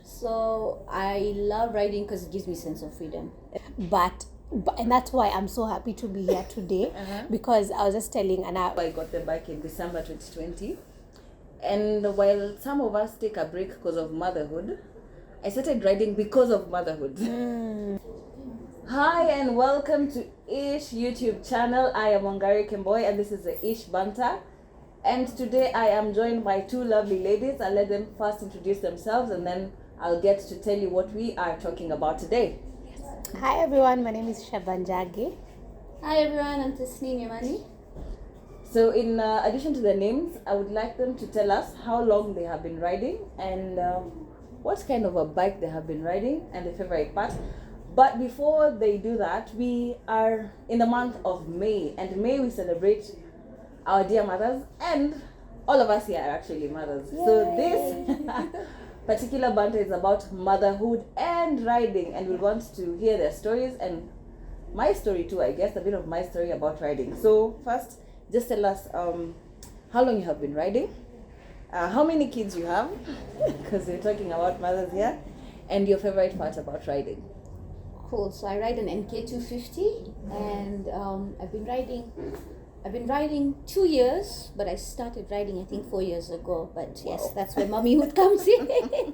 So I love riding because it gives me sense of freedom. But and that's why I'm so happy to be here today because I was just telling I got the bike in December 2020. And while some of us take a break because of motherhood, I started riding because of motherhood. Hi and welcome to ISH YouTube channel. I am Wangari Kimboy and this is the ISH Banter. And today I am joined by two lovely ladies. I'll let them first introduce themselves and then I'll get to tell you what we are talking about today. Hi everyone, my name is Shabanjagi. Hi everyone, I'm Tasneem Yamani. So in addition to their names, I would like them to tell us how long they have been riding and what kind of a bike they have been riding and their favorite part. But before they do that, we are in the month of May, and May we celebrate our dear mothers, and all of us here are actually mothers. Yay. So this particular banter is about motherhood and riding, and we want to hear their stories and my story too, I guess, a bit of my story about riding. So first, just tell us how long you have been riding, how many kids you have, because we're talking about mothers here, and your favorite part about riding. Cool. So I ride an NK250, and I've been riding 2 years, but I started riding I think 4 years ago. But yes, that's where mommyhood comes in.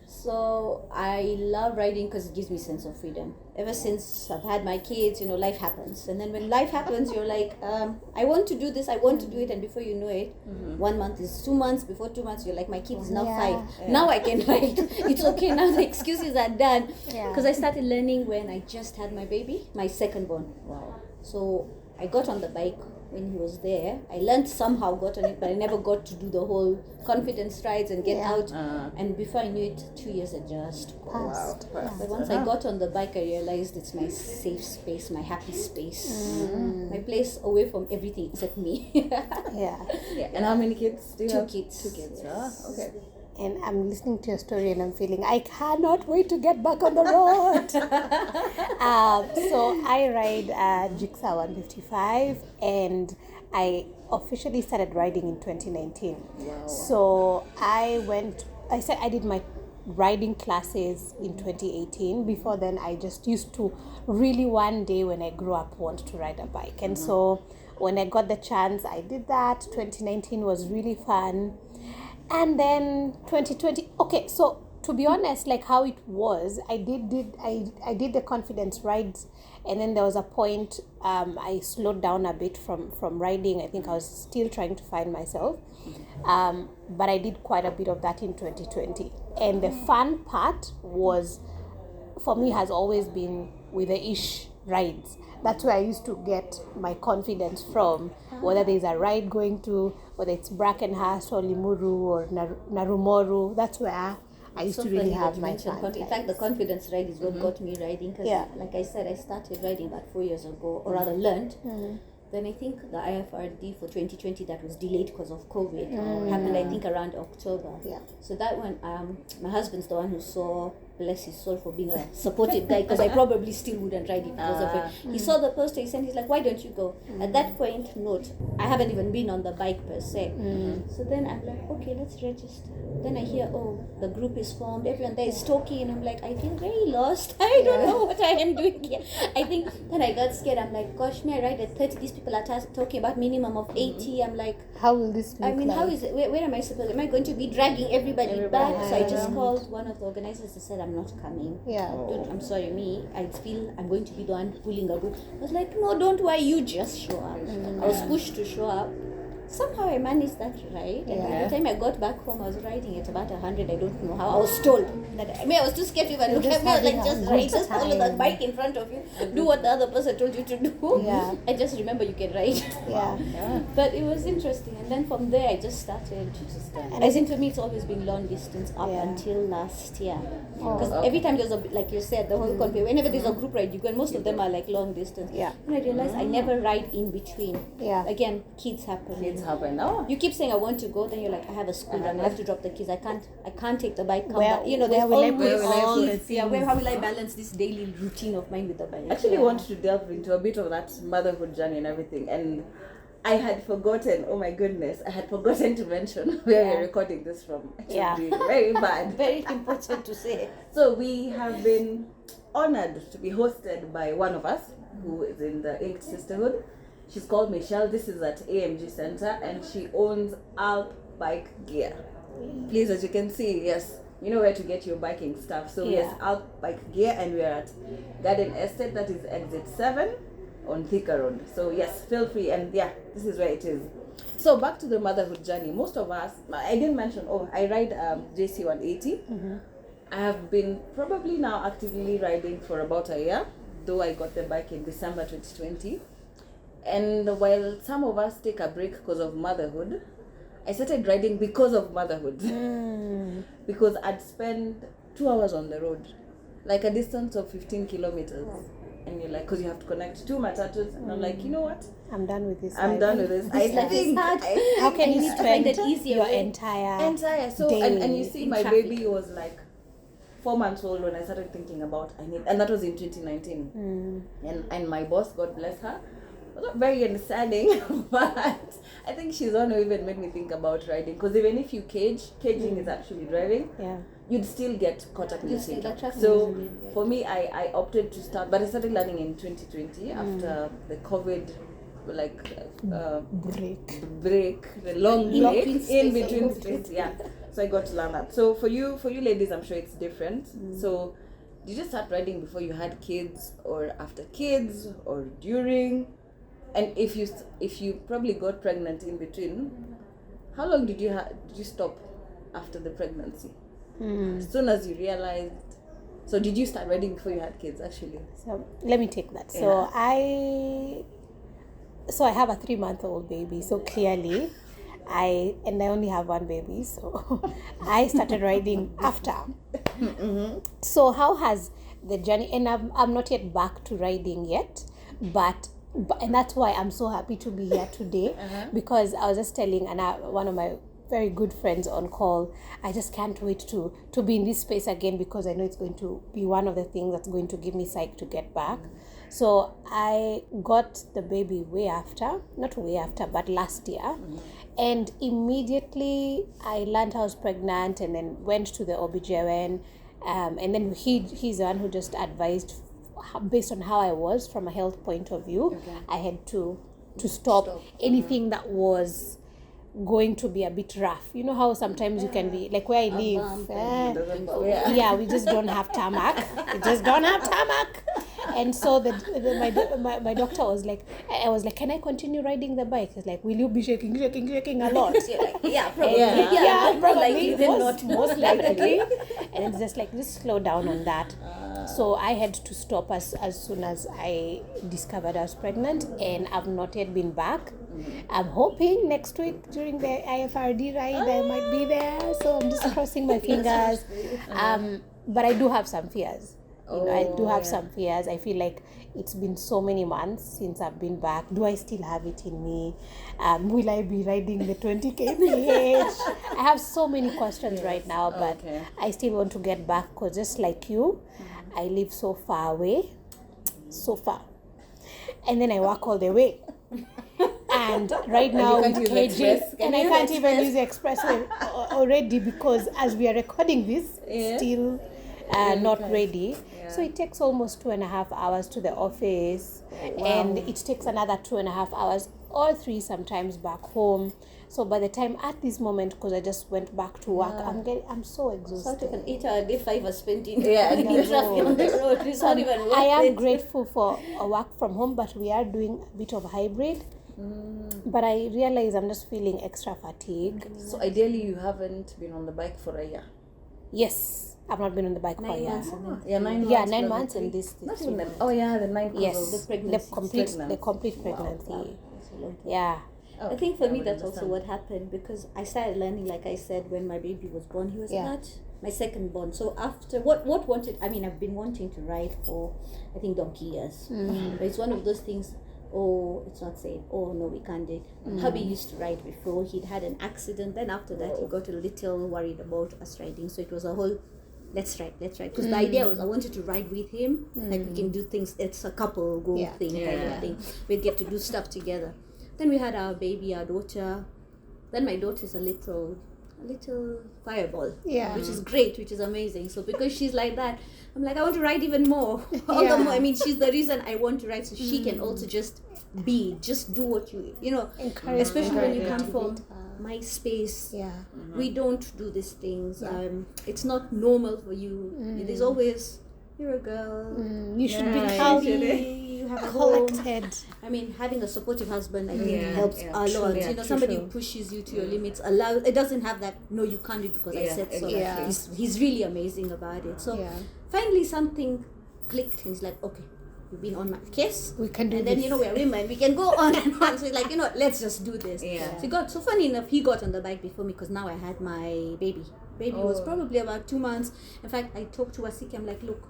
So I love riding because it gives me sense of freedom. Ever since I've had my kids, life happens. And then when life happens, you're like, I want to do this, I want to do it. And before you know it, 1 month is 2 months. Before 2 months, you're like, my kid is now 5. Yeah. Now I can ride. It's okay. Now the excuses are done. Because I started learning when I just had my baby, my second born. Wow. So I got on the bike when he was there. I learned somehow, got on it, but I never got to do the whole confidence strides and get out. And before I knew it, 2 years had just passed. Wow. But once I got on the bike, I realized it's my safe space, my happy space, my place away from everything except me. Yeah. And how many kids do you have? 2 kids. 2 kids. Yes. Okay. And I'm listening to your story and I'm feeling I cannot wait to get back on the road. So I ride Jigsaw 155 and I officially started riding in 2019. Wow. So I did my riding classes in 2018. Before then, I just used to really one day when I grew up want to ride a bike. And so when I got the chance, I did that. 2019 was really fun. And then 2020, okay, so to be honest, like how it was, I did the confidence rides, and then there was a point I slowed down a bit from riding. I think I was still trying to find myself, but I did quite a bit of that in 2020. And the fun part was, for me, has always been with the ISH rides. That's where I used to get my confidence from, whether there's a ride going to, whether it's Brackenhurst or Limuru or Narumoru. That's where I used to really have my fun. In fact, the confidence ride is what got me riding. Because, like I said, I started riding about 4 years ago, or rather learned. Then I think the IFRD for 2020 that was delayed because of COVID happened, I think, around October. Yeah. So that one, my husband's the one who saw, bless his soul for being a supportive guy, because I probably still wouldn't ride it because of it. He saw the poster, he sent, he's like, why don't you go? At that point, note, I haven't even been on the bike per se. So then I'm like, okay, let's register. Then I hear, the group is formed, everyone there is talking, and I'm like, I feel very lost. I don't know what I am doing here. I think then I got scared. I'm like, gosh, may I ride at 30? These people are talking about minimum of 80. I'm like, how will this look like? how is it? Where am I supposed? Am I going to be dragging everybody back? So I just called one of the organizers and said, I'm not coming. Dude, I'm sorry, I feel I'm going to be the one pulling a group. I was like, no, don't worry, you just show up. I was pushed to show up. Somehow I managed that ride. And by the time I got back home, I was riding at about 100. I don't know how. I was told that I was too scared to even look at me. I was like, just ride, just follow the bike in front of you. Do what the other person told you to do. I just remember you can ride. But it was interesting. And then from there, I just started. And as in for me, it's always been long distance up until last year. Because every time there's like you said, the whole country, whenever there's a group ride, you go, and most of them are like long distance. And I realized I never ride in between. Again, kids happen. You keep saying I want to go, then you're like, I have a school run, I have to drop the kids. I can't take the bike. Come back. There's always how will I balance this daily routine of mine with the bike? I actually want to delve into a bit of that motherhood journey and everything. And I had forgotten, oh my goodness, I had forgotten to mention where we're recording this from. It Yeah. would be very bad. Very important to say. So we have been honored to be hosted by one of us who is in the Inked Sisterhood. She's called Michelle. This is at AMG Center, and she owns Alp Bike Gear. Please, as you can see, yes, you know where to get your biking stuff. So yes, Alp Bike Gear, and we're at Garden Estate, that is exit 7 on Thika Road. So yes, feel free, and yeah, this is where it is. So back to the motherhood journey. Most of us, I didn't mention, I ride JC 180. I have been probably now actively riding for about a year, though I got the bike in December 2020. And while some of us take a break because of motherhood, I started riding because of motherhood. Because I'd spend 2 hours on the road, like a distance of 15 kilometers. And you're like, because you have to connect 2 matatus. And I'm like, you know what? I'm done with this. I'm done with this. I think. How can you spend it easier your way? entire So, day and you see, in my traffic. baby was like 4 months old when I started thinking about and that was in 2019. And my boss, God bless her, was not very understanding, but I think she's the one who even made me think about riding. Because even if you caging is actually driving, you'd still get caught up in the same. So for me, I opted to start, but I started learning in 2020 after the COVID break, the long break in between states. Yeah. So I got to learn that. So for you ladies, I'm sure it's different. So did you start riding before you had kids, or after kids, or during? And if you probably got pregnant in between, how long did you stop after the pregnancy? As soon as you realized. So did you start riding before you had kids actually? So let me take that. So I have a 3-month-old baby. So clearly, I only have one baby. So I started riding after. So how has the journey? And I'm not yet back to riding yet, but and that's why I'm so happy to be here today, because I was just telling one of my very good friends on call, I just can't wait to be in this space again, because I know it's going to be one of the things that's going to give me psych to get back. So I got the baby not way after, but last year. And immediately I learned I was pregnant, and then went to the OBGYN, and then he's the one who just advised, based on how I was from a health point of view, I had to stop anything that was going to be a bit rough. You know how sometimes you can be like where I live, we just don't have tarmac. And so my doctor was like, I was like, can I continue riding the bike? He's like, will you be shaking a lot? Probably. Probably. Most likely. And it's just like, just slow down on that. So I had to stop as soon as I discovered I was pregnant, and I've not yet been back. I'm hoping next week during the IFRD ride I might be there. So I'm just crossing my fingers. But I do have some fears. Some fears. I feel like it's been so many months since I've been back. Do I still have it in me? Will I be riding the 20 kph? I have so many questions right now, but I still want to get back, because just like you, I live so far away, and then I walk all the way. And right now with KG, and I can't even use the expressway already, because as we are recording this, still not ready. So it takes almost 2.5 hours to the office, and it takes another 2.5 hours or 3 sometimes back home. So by the time at this moment, because I just went back to work, I'm so exhausted. Sort of an 8-hour day, 5 are spent in traffic on the road. It's not even worth I am it. grateful for a work from home, but we are doing a bit of hybrid. But I realize I'm just feeling extra fatigue. So ideally you haven't been on the bike for a year? Yes, I've not been on the bike for a year. 9 months. Yeah, 9 months and this. Not even the 9 months. Yes, the complete pregnancy. Wow. Yeah. I think for me that's also what happened, because I started learning, like I said, when my baby was born. He was not my second born. So after I've been wanting to ride for I think donkey years. But it's one of those things, it's not safe. No, we can't do it. Hubby used to ride before. He'd had an accident. Then after that, he got a little worried about us riding. So it was a whole, let's ride. Because the idea was I wanted to ride with him. Like we can do things. It's a couple goal thing kind of thing. We'd get to do stuff together. Then we had our baby, our daughter. Then my daughter's a little fireball, which is great, which is amazing. So because she's like that, I'm like, I want to ride even more. All the more. I mean, she's the reason I want to ride, so she can also just do what you know. Especially when you come from my space. We don't do these things. It's not normal for you. It is always, you're a girl. You should be calm. You have a collected. I mean, having a supportive husband, I think, helps a lot. You know, somebody who pushes you to your limits. It doesn't have that. No, you can't do it because I said so. He's really amazing about it. So finally, something clicked. He's like, okay, you've been on my case. We can do and this. then, you know, we're women. We can go on and on. So he's like, you know, let's just do this. So funny enough, he got on the bike before me because now I had my baby. Baby was probably about 2 months. In fact, I talked to Wasiki. I'm like, look,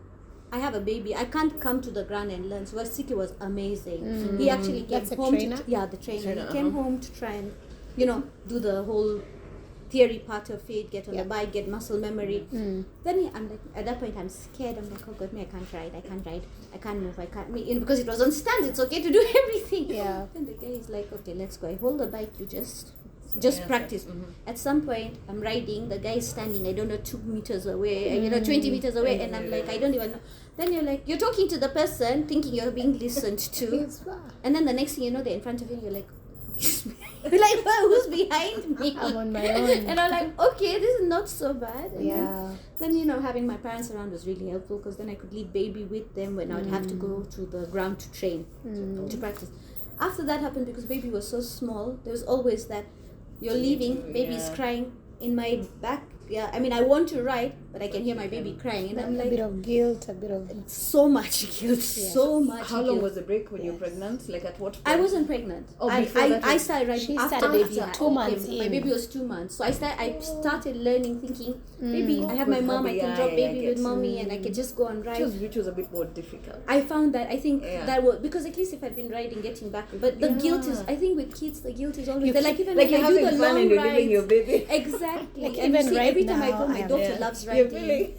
I have a baby. I can't come to the ground and learn. So Wasiki was amazing. He actually came home. The trainer. He came home to try and, you know, do the whole theory part of it, get on the bike, get muscle memory. Then I'm like, at that point I'm scared. I'm like, oh God, I can't ride, I can't move, because it was on stands, it's okay to do everything. Then the guy is like, okay, let's go. I hold the bike, you just practice. At some point I'm riding, the guy is standing, I don't know, 2 meters away, 20 meters away, and I'm like, I don't even know. Then you're like, you're talking to the person, thinking you're being listened to, and then the next thing you know, they're in front of you, you're like, you're like, well, who's behind me? I'm on my own. And I'm like, okay, this is not so bad. And then, you know, having my parents around was really helpful because then I could leave baby with them when I would have to go to the ground to train, to practice. After that happened, because baby was so small, there was always that you're leaving, baby's crying in my back. I mean, I want to ride, but I can hear my baby crying, and I'm like, a bit of guilt, so much guilt, so much. How long was the break when you were pregnant? Like at what point? I wasn't pregnant. I started riding after baby. 2 months. My baby was 2 months, so I started learning, thinking, maybe I have my mom, I can drop baby with mommy, and I can just go and ride. Which was a bit more difficult. I found that, I think that was, because at least if I'd been riding, getting back, but the guilt is, I think with kids, the guilt is always there. Like even when I do the long rides, your baby. Exactly. Like and even every time I go, my daughter loves riding. Really?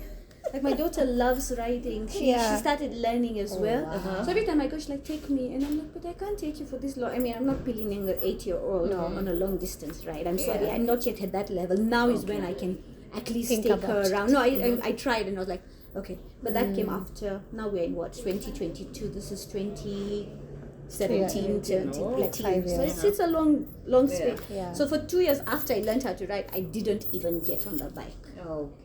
Like my daughter loves riding. She started learning as well. So every time I go, she's like, take me. And I'm like, but I can't take you for this long. I mean, I'm not pulling an 8-year-old on a long distance ride. I'm sorry. I'm not yet at that level. Now is when I can at least take her around. No, I tried and I was like, okay. But that came after. Now we're in what? 2022. This is 2017, 18. So it's a long space. So for 2 years after I learned how to ride, I didn't even get on the bike.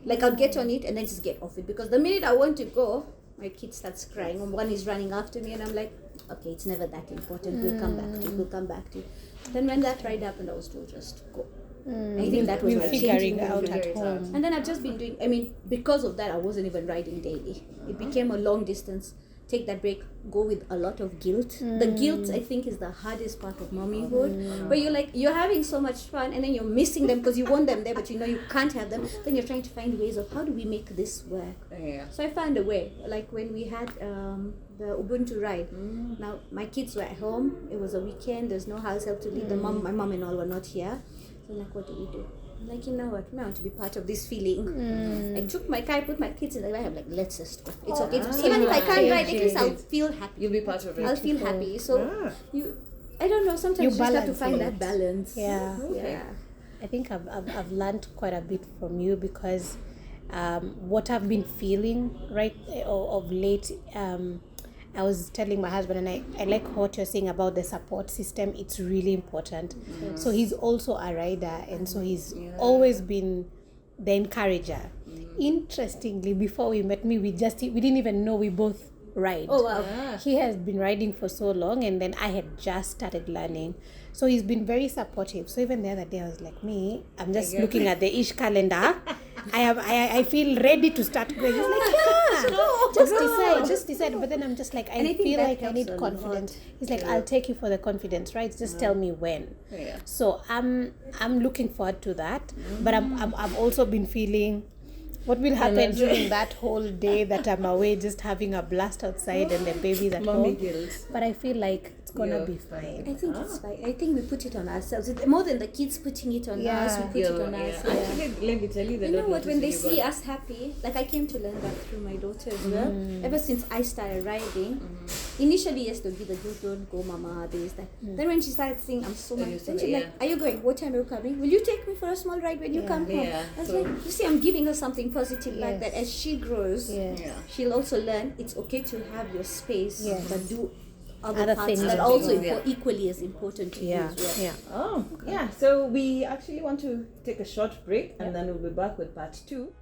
Like I'd get on it and then just get off it, because the minute I want to go, my kid starts crying and one is running after me, and I'm like, okay, it's never that important. We'll come back to it. Then when that ride happened, I was told just go. I think that was my figuring out at home. And then I've just been doing, I mean, because of that, I wasn't even riding daily. It became a long distance. Take that break, go with a lot of guilt. The guilt, I think, is the hardest part of mommyhood. Where you're having so much fun and then you're missing them because you want them there, but you know you can't have them. Then you're trying to find ways of how do we make this work. So I found a way. Like when we had the Ubuntu ride. Now my kids were at home. It was a weekend. There's no house help to leave. My mom and all were not here. So I'm like, what do we do? I'm like, you know what? I want to be part of this feeling. I took my car, I put my kids in the bike. I'm like, let's just go. It's okay. Even if I can't ride, at least I'll feel happy. You'll be part of it. I'll feel happy. So I don't know. Sometimes you just have to find that balance. I think I've learned quite a bit from you, because what I've been feeling of late. I was telling my husband, and I like what you're saying about the support system. It's really important. So he's also a rider, and so he's always been the encourager. Interestingly, before we met, we didn't even know we both ride. Oh wow! He has been riding for so long, and then I had just started learning. So he's been very supportive. So even the other day, I was like, I'm just looking at the ISH calendar. I feel ready to start going. He's like, just decide. But then I'm just like, I feel like I need confidence. He's like, I'll take you for the confidence, right? Just tell me when. So I'm looking forward to that. But I've also been feeling what will happen during that whole day that I'm away, just having a blast outside and the baby's at home. But I feel like it's gonna be fine. I think it's fine. I think we put it on ourselves. More than the kids putting it on us, we put it on us. Actually, let me tell you, you know what? When they see us happy, like I came to learn that through my daughter as well. Ever since I started riding, initially, yes, they'll be the don't go, mama, this, that. Then when she started saying, I'm so much, then she's like, are you going? What time are you coming? Will you take me for a small ride when you come home? I was like, you see, I'm giving her something positive like that. As she grows, she'll also learn it's okay to have your space, but do other parts things that are also equally as important to you as well. So we actually want to take a short break and then we'll be back with part 2.